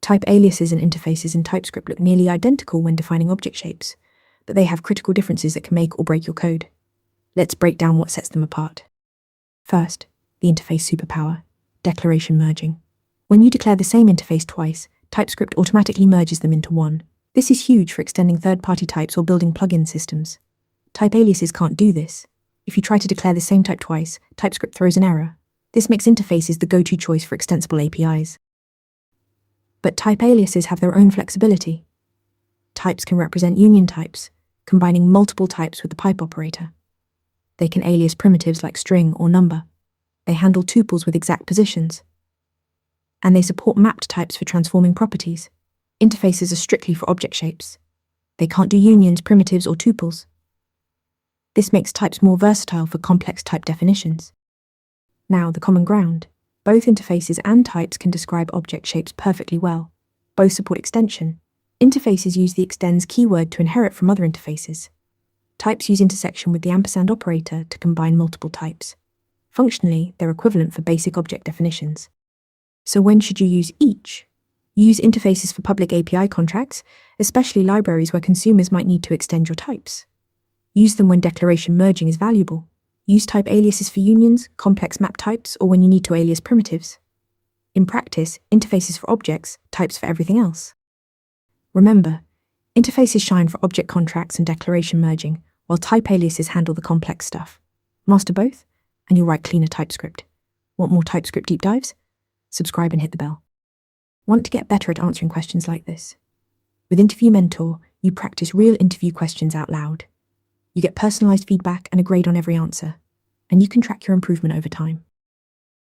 Type aliases and interfaces in TypeScript look nearly identical when defining object shapes, but they have critical differences that can make or break your code. Let's break down what sets them apart. First, the interface superpower, declaration merging. When you declare the same interface twice, TypeScript automatically merges them into one. This is huge for extending third-party types or building plugin systems. Type aliases can't do this. If you try to declare the same type twice, TypeScript throws an error. This makes interfaces the go-to choice for extensible APIs. But type aliases have their own flexibility. Types can represent union types, combining multiple types with the pipe operator. They can alias primitives like string or number. They handle tuples with exact positions. And they support mapped types for transforming properties. Interfaces are strictly for object shapes. They can't do unions, primitives, or tuples. This makes types more versatile for complex type definitions. Now, the common ground. Both interfaces and types can describe object shapes perfectly well. Both support extension. Interfaces use the extends keyword to inherit from other interfaces. Types use intersection with the ampersand operator to combine multiple types. Functionally, they're equivalent for basic object definitions. So when should you use each? Use interfaces for public API contracts, especially libraries where consumers might need to extend your types. Use them when declaration merging is valuable. Use type aliases for unions, complex map types, or when you need to alias primitives. In practice, interfaces for objects, types for everything else. Remember, interfaces shine for object contracts and declaration merging, while type aliases handle the complex stuff. Master both, and you'll write cleaner TypeScript. Want more TypeScript deep dives? Subscribe and hit the bell. Want to get better at answering questions like this? With Interview Mentor, you practice real interview questions out loud. You get personalized feedback and a grade on every answer, and you can track your improvement over time.